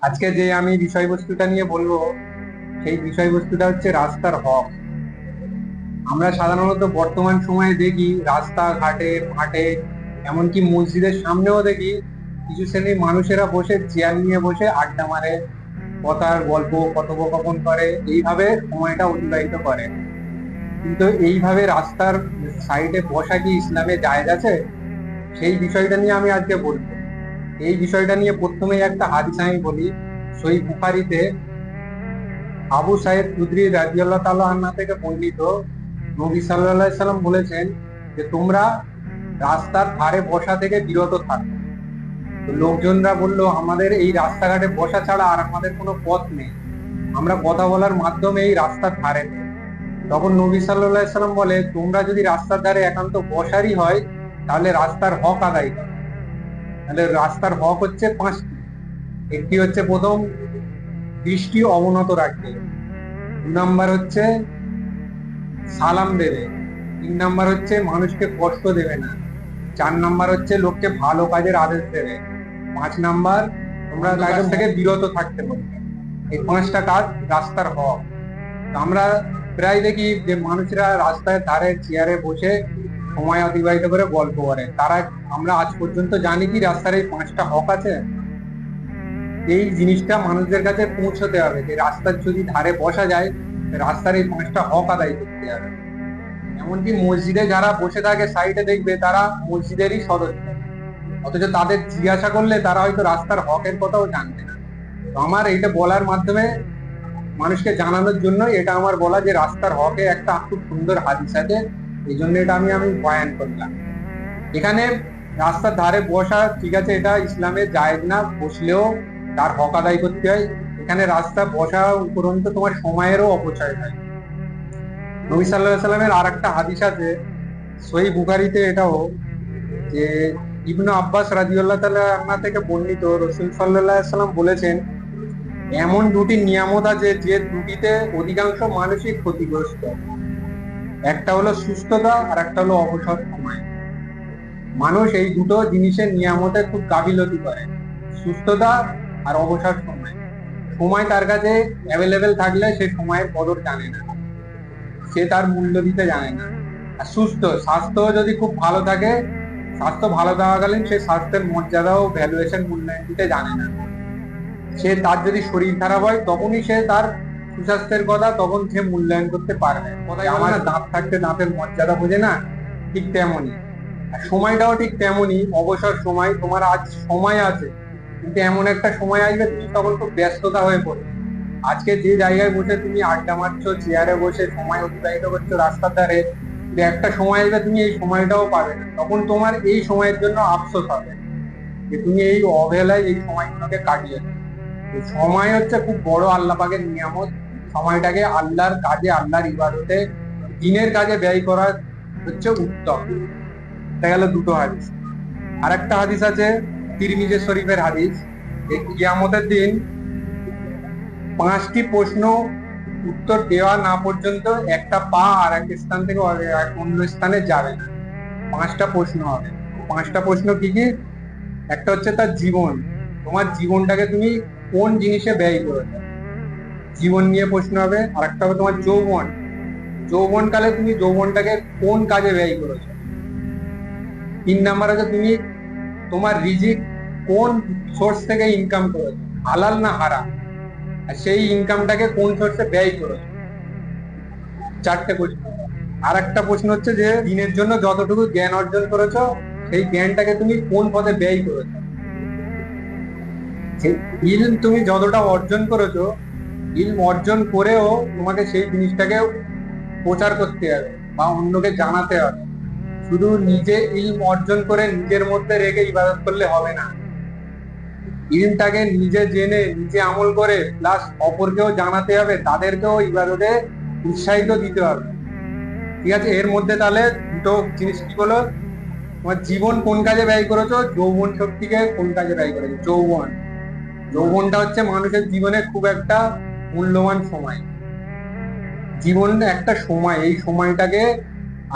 আজকে যে আমি বিষয়বস্তুটা নিয়ে বলবো সেই বিষয়বস্তুটা হচ্ছে রাস্তার হক। আমরা সাধারণত বর্তমান সময়ে দেখি রাস্তাঘাটে, মাঠে, এমনকি মসজিদের সামনেও দেখি কিছু শ্রেণীর মানুষেরা বসে চেয়ার নিয়ে বসে আড্ডা মারে, কথার গল্প কথোপকথন করে, এইভাবে সময়টা অতিবাহিত করে। কিন্তু এইভাবে রাস্তার সাইডে বসা কি ইসলামে জায়েজ আছে? সেই বিষয়টা নিয়ে আমি আজকে বলবো। এই বিষয়টা নিয়ে প্রথমেই একটা হাদিস আমি বলি। সহিহ বুখারীতে আবু সাইদ খুদরি রাদিয়াল্লাহু তাআলা আনহু থেকে বর্ণিত, নবী সাল্লাল্লাহু আলাইহি সাল্লাম বলেছেন যে তোমরা রাস্তার ধারে বসা থেকে বিরত থাকো। তো লোকজনরা বলল, আমাদের এই রাস্তাঘাটে বসা ছাড়া আর আমাদের কোনো পথ নেই, আমরা কথা বলার মাধ্যমে এই রাস্তার ধারে নেই। তখন নবী সাল্লাল্লাহু আলাইহি সাল্লাম বলে, তোমরা যদি রাস্তার ধারে একান্ত বসারই হয় তাহলে রাস্তার হক আদায় করো। তাহলে রাস্তার হক হচ্ছে পাঁচটি। একটি হচ্ছে প্রথম, দৃষ্টি অবনত রাখবে। 2 নাম্বার হচ্ছে সালাম দেবে। 3 নাম্বার হচ্ছে মানুষকে কষ্ট দেবে না। 4 নাম্বার হচ্ছে লোককে ভালো কাজের আদেশ দেবে। 5 নাম্বার, তোমরা কাজ থেকে বিরত থাকতে বলবে। এই 5টা কাজ রাস্তার হক। তো আমরা প্রায় দেখি যে মানুষরা রাস্তায় ধারে চেয়ারে বসে সময় অতিবাহিত করে গল্প করে। তারা, আমরা আজ পর্যন্ত জানি কি রাস্তার এই 5টা হক আছে? এই জিনিসটা মানুষদের কাছে পৌঁছতে হবে যে রাস্তার যদি ধারে বসা যায়, রাস্তার এই 5টা হক আদায় করতে হবে। এমনকি মসজিদে যারা বসে থাকে সাইডে দেখবে তারা মসজিদেরই সদস্য, অথচ তাদের জিজ্ঞাসা করলে তারা হয়তো রাস্তার হকের কথাও জানবে না। তো আমার এইটা বলার মাধ্যমে মানুষকে জানানোর জন্য এটা আমার বলা যে রাস্তার হকে একটা খুব সুন্দর হাদিস আছে, এই জন্য এটা আমি বয়ান করলাম। এখানে রাস্তার ধারে বসা ঠিক আছে, এটা ইসলামে জায়েজ না, বসলেও তার হক আদায় করতে হয়। এখানে রাস্তা বসা উপরন্ত তোমার সময়েরও অপচয় হয়। নবী সাল্লাল্লাহু আলাইহি সাল্লামের আর একটা হাদিস আছে সহিহ বুখারীতে, এটাও, যে ইবনু আব্বাস রাদিয়াল্লাহু তাআলা আনহু থেকে বর্ণিত, রাসূল সাল্লাল্লাহু আলাইহি সাল্লাম বলেছেন, এমন দুটি নিয়ামত আছে যে দুটিতে অধিকাংশ মানুষই ক্ষতিগ্রস্ত। একটা হলো সুস্থতা আর একটা হলো অবসর সময়। মানুষ এই দুটো জিনিসের নিয়ামতে খুব গাফিলতি করে, সুস্থতা আর অবসর সময়। সময় তার কাছে অ্যাভেলেবেল থাকলে সে সময়ের কদর জানে না, সে তার মূল্য দিতে জানে না। আর স্বাস্থ্য যদি খুব ভালো থাকে, স্বাস্থ্য ভালো থাকাকালীন সে স্বাস্থ্যের মর্যাদা ও ভ্যালুয়েশন মূল্যায়ন দিতে জানে না। সে, তার যদি শরীর খারাপ হয় তখনই সে তার সুস্বাস্থ্যের কথা তখন সে মূল্যায়ন করতে পারবে। কথাই আমার দাঁত থাকতে দাঁতের মর্যাদা বোঝে না, ঠিক তেমনই আর সময়টাও ঠিক তেমনই। অবসর সময়, তোমার আজ সময় আছে, কিন্তু এমন একটা সময় আসবে তুমি তখন খুব ব্যস্ততা হয়ে পড়বে। আজকে যে জায়গায় বসে তুমি আড্ডা মারছো, চেয়ারে বসে সময় অতিবাহিত করছো রাস্তার ধারে, কিন্তু একটা সময় আসবে তুমি এই সময়টাও পাবে না, তখন তোমার এই সময়ের জন্য আফসোস হবে যে তুমি এই অবহেলায় এই সময়গুলোকে কাটিয়েছো। তো সময় হচ্ছে খুব বড় আল্লাহ পাকের নিয়ামত। সময়টাকে আল্লাহর কাজে, আল্লাহর ইবাদতে, দিনের কাজে ব্যয় করা হচ্ছে উত্তম। এটা গেল দুটো হাদিস। আর একটা হাদিস আছে তিরমিজি শরীফের হাদিস, যে কিয়ামতের দিন 5টি প্রশ্ন উত্তর দেওয়া না পর্যন্ত একটা পা আর এক স্থান থেকে অন্য স্থানে যাবে না। 5টা প্রশ্ন হবে। 5টা প্রশ্ন কি কি? একটা হচ্ছে তার জীবন, তোমার জীবনটাকে তুমি কোন জিনিসে ব্যয় করেছো, জীবন নিয়ে প্রশ্ন হবে। আর একটা হবে তোমার যৌবন, যৌবনকালে তুমি যৌবনটাকে কোন কাজে ব্যয় করেছো। 3 নাম্বার হচ্ছে তুমি তোমার রিজিক কোন সোর্স থেকে ইনকাম করেছো, হালাল না হারাম, আর সেই ইনকামটাকে কোন সোর্সে ব্যয় করেছো। 4টে প্রশ্ন। আর একটা প্রশ্ন হচ্ছে যে দিনের জন্য যতটুকু জ্ঞান অর্জন করেছো সেই জ্ঞানটাকে তুমি কোন পথে ব্যয় করেছো। ইলম তুমি যতটা অর্জন করেছো, ইলম অর্জন করেও তোমাকে সেই জিনিসটাকে প্রচার করতে হবে বা অন্যকে জানাতে হবে। শুধু নিজে ইলম অর্জন করে নিজের মধ্যে রেখে ইবাদত করলে হবে না। ইলমটাকে নিজে জেনে নিজে আমল করে প্লাস অপরকেও জানাতে হবে, তাদেরকেও ইবাদতে উৎসাহিত দিতে হবে। ঠিক আছে, এর মধ্যে তাহলে দুটো জিনিস কি বলো, তোমার জীবন কোন কাজে ব্যয় করেছো, যৌবন শক্তিকে কোন কাজে ব্যয় করেছো। যৌবনটা হচ্ছে মানুষের জীবনে খুব একটা মূল্যবান সময়। জীবন একটা সময়, এই সময়টাকে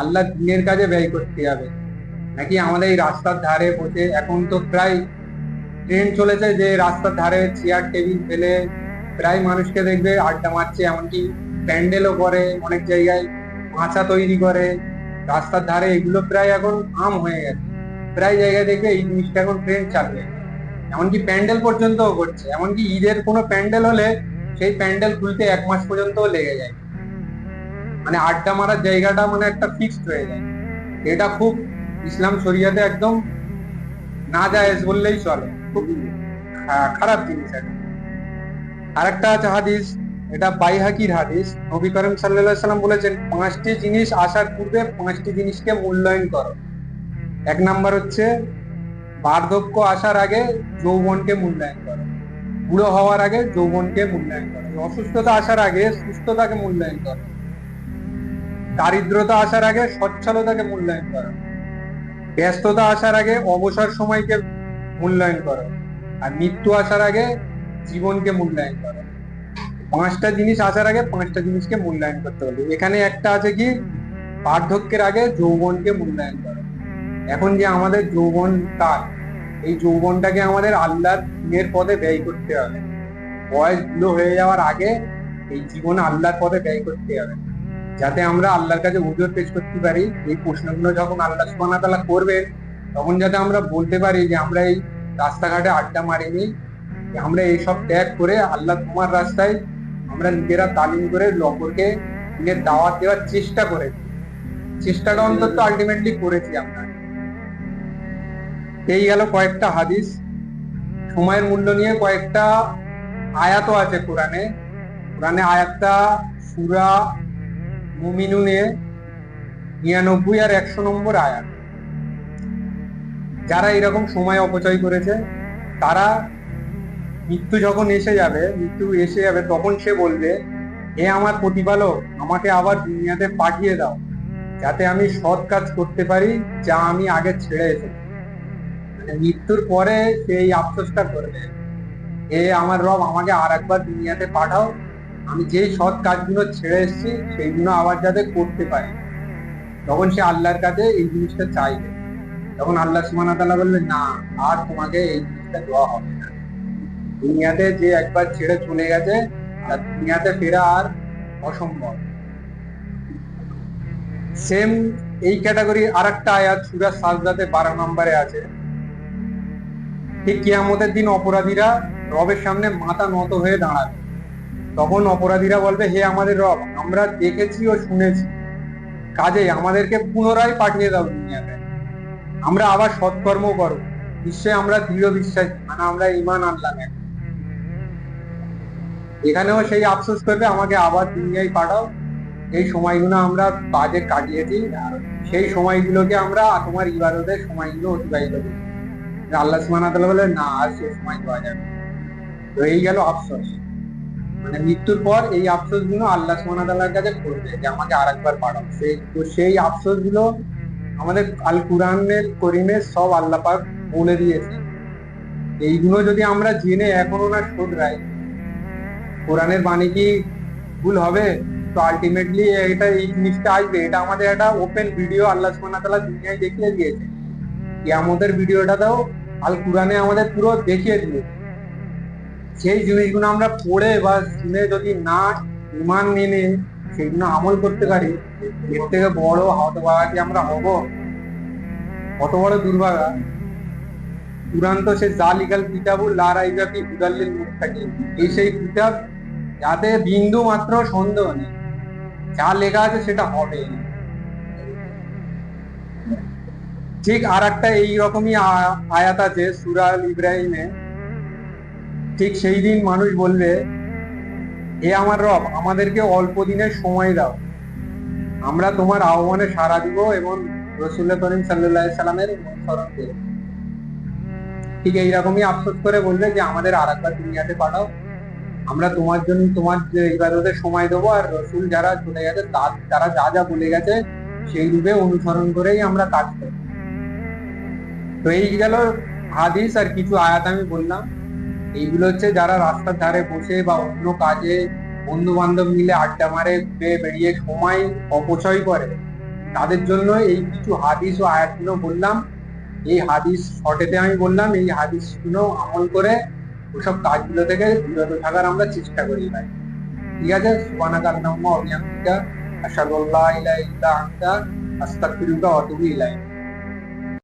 আল্লাহ দিনের কাজে ব্যয় করতে হবে। নাকি আমাদের এই রাস্তার ধারে বসে, এখন তো প্রায় ট্রেন্ড চলেছে যে রাস্তার ধারে চেয়ার টেবিল ফেলে প্রায় মানুষকে দেখবে আড্ডা মারছে, এমনকি প্যান্ডেলও করে, অনেক জায়গায় মাচা তৈরি করে রাস্তার ধারে। এগুলো প্রায় এখন আম হয়ে গেছে, প্রায় জায়গায় দেখবে এই জিনিসটা এখন ট্রেন্ড চালবে। এমনকি প্যান্ডেল পর্যন্ত করছে, এমনকি ঈদের কোনো প্যান্ডেল হলে সেই প্যান্ডেল খুলতে 1 মাস পর্যন্ত লেগে যায়। মানে আড্ডা মারার জায়গাটা মানে একটা ফিক্সড হয়ে যায়। এটা খুব ইসলাম শরিয়াতে একদম না জায়েজ বললেই চলে, খুব খারাপ জিনিস এটা। আরেকটা আছে হাদিস, এটা বাইহাকির হাদিস। নবী করিম সাল্লাল্লাহু আলাইহি সাল্লাম বলেছেন, 5টি জিনিস আসার পূর্বে 5টি জিনিসকে মূল্যায়ন করো। 1 নাম্বার হচ্ছে বার্ধক্য আসার আগে যৌবনকে মূল্যায়ন করো, বুড়ো হওয়ার আগে যৌবনকে মূল্যায়ন করো, অসুস্থতা আসার আগে সুস্থতাকে মূল্যায়ন করো, দারিদ্রতা আসার আগে সচ্ছলতাকে মূল্যায়ন করো, ব্যস্ততা আসার আগে অবসর সময়কে মূল্যায়ন করো, আর মৃত্যু আসার আগে জীবনকে মূল্যায়ন করো। 5টা জিনিস আসার আগে 5টা জিনিসকে মূল্যায়ন করতে হবে। এখানে একটা আছে কি, বার্ধক্যের আগে যৌবনকে মূল্যায়ন করো। এখন যে আমাদের যৌবন কাল, এই যৌবনটাকে আমাদের আল্লাহর দিনের পথে ব্যয় করতে হবে। বয়স বুড়ো হয়ে যাওয়ার আগে এই জীবন আল্লাহর পথে ব্যয় করতে হবে, যাতে আমরা আল্লাহর কাছে উজর পেশ করতে পারি। এই প্রশ্নগুলো যখন আল্লাহ সুবহানাহু ওয়া তাআলা করবেন, তখন যাতে আমরা বলতে পারি যে আমরা এই রাস্তাঘাটে আড্ডা মারিনি, আমরা এইসব ত্যাগ করে আল্লাহ তোমার রাস্তায় আমরা নিজেরা তালিম করে অপরকে দিনের দাওয়াত দেওয়ার চেষ্টা করেছি, চেষ্টাটা অন্তত আলটিমেটলি করেছি আমরা। এই গেল কয়েকটা হাদিস। সময়ের মূল্য নিয়ে কয়েকটা আয়াতও আছে কোরআনে। আয়াতটা সূরা মুমিনুনে 99 আর 100 নম্বর আয়াত। যারা এরকম সময় অপচয় করেছে, তারা মৃত্যু যখন এসে যাবে তখন সে বলবে, হে আমার প্রতিপালক, আমাকে আবার দুনিয়াতে পাঠিয়ে দাও, যাতে আমি সৎ কাজ করতে পারি যা আমি আগে ছেড়ে এসেছি। মানে মৃত্যুর পরে সেই আফসোসটা করবে, হে আমার রব, আমাকে আর একবার দুনিয়াতে পাঠাও, আমি যেই সৎ কাজগুলো ছেড়ে এসেছি সেইগুলো আবার যাতে করতে পারি। তখন সে আল্লাহর কাছে এই জিনিসটা চাইবে। তখন আল্লাহ সুবহানাহু ওয়া তাআলা বললেন, না, আর তোমাকে এই জিনিসটা দেওয়া হবে না। দুনিয়াতে যে একবার ছেড়ে চলে গেছে, আর দুনিয়াতে ফেরা আর অসম্ভব। সেম এই ক্যাটাগরি আরেকটা আয়াত সূরা সাজদাতে 12 নম্বরে আছে। ঠিক কিয়ামতের দিন অপরাধীরা রবের সামনে মাথা নত হয়ে দাঁড়াবে। তখন অপরাধীরা বলবে, হে আমাদের রব, আমরা দেখেছি ও শুনেছি, কাজেই আমাদেরকে পুনরায় পাঠিয়ে দাও দুনিয়াতে, আমরা আবার সৎকর্ম করব। নিশ্চয়ই আমরা দৃঢ় বিশ্বাসী, মানে আমরা ঈমান আনলাম। এখানেও সেই আফসোস করবে, আমাকে আবার দুনিয়ায় পাঠাও, এই সময়গুলো আমরা কাজে কাটিয়েছি, সেই সময়গুলোকে আমরা তোমার ইবাদতের সময়গুলো অতিবাহিত করি। আল্লাহ সুবহানাহু ওয়া তাআলা বলে, না, আর সেই সময় পাওয়া যাবে। তো এই গেল আফসোস। মানে মৃত্যুর পর এই আফসোস গুলো আল্লাহ সুবহানাহু ওয়া তাআলার কাছে করবে যে আমাকে আরেকবার পাঠাও। সেই আফসোস গুলো আমাদের আল কুরআনের করিমে সব আল্লাহ পাক বলে দিয়েছে। এইগুলো যদি আমরা জেনে এখনো না শোধরাই, কোরআনের বাণী কি ভুল হবে? তো আলটিমেটলি এটা এই জিনিসটা আসবে। এটা আমাদের একটা ওপেন ভিডিও আল্লাহ সুবহানাহু ওয়া তাআলা দুনিয়ায় দেখিয়ে দিয়েছে। কিয়ামতের ভিডিওটাতেও আল কুরআনে আমাদের পুরো দেখিয়ে দিয়েছে। সেই জিনিসগুলো আমরা পড়ে বা শুনে যদি না ঈমান মেনে সেগুলো আমল করতে পারি, এর থেকে বড় হতভাগা কি আমরা হব? কত বড় দুর্ভাগা। কুরআন তো সে জালিকাল কিতাবুল লা রাইবা ফি হুদাল লিল মুত্তাকিন, এই সেই কিতাব যাতে বিন্দু মাত্র সন্দেহ নেই, যা লেখা আছে সেটা হবে। ঠিক আর একটা এইরকমই আয়াত আছে সূরা আল ইব্রাহিমে। ঠিক সেই দিন মানুষ বলবে, হে আমার রব, আমাদেরকে অল্প দিনের সময় দাও, আমরা তোমার আহ্বানে সাড়া দিব এবং রাসূল করিম সাল্লাল্লাহু আলাইহি সাল্লামের অনুসরণ করব। ঠিক এইরকমই আফসোস করে বলবে যে আমাদের আর একবার দুনিয়াতে পাঠাও, আমরা তোমার জন্য তোমার যে ইবাদতের সময় দেবো, আর রাসূল যারা চলে গেছে তারা যা যা বলে গেছে সেই রূপে অনুসরণ করেই আমরা কাজ করব। তো এই গেল হাদিস আর কিছু আয়াত আমি বললাম। এইগুলো হচ্ছে যারা রাস্তার ধারে বসে বা অন্য কাজে বন্ধু বান্ধব মিলে আড্ডা মারে, ঘুরে বেরিয়ে সময় অপচয় করে, তাদের জন্য এই কিছু হাদিস ও আয়াতগুলো বললাম। এই হাদিস শর্টেতে আমি বললাম, এই হাদিস গুলো আমল করে ওসব কাজগুলো থেকে বিরত থাকার আমরা চেষ্টা করি ভাই। ঠিক আছে, সুবহানাকা আল্লাহুম্মা ওয়া বিহামদিকা আশহাদু আল্লা ইলাহা ইল্লা আনতা আস্তাগফিরুকা ওয়া আতুবু ইলাইক।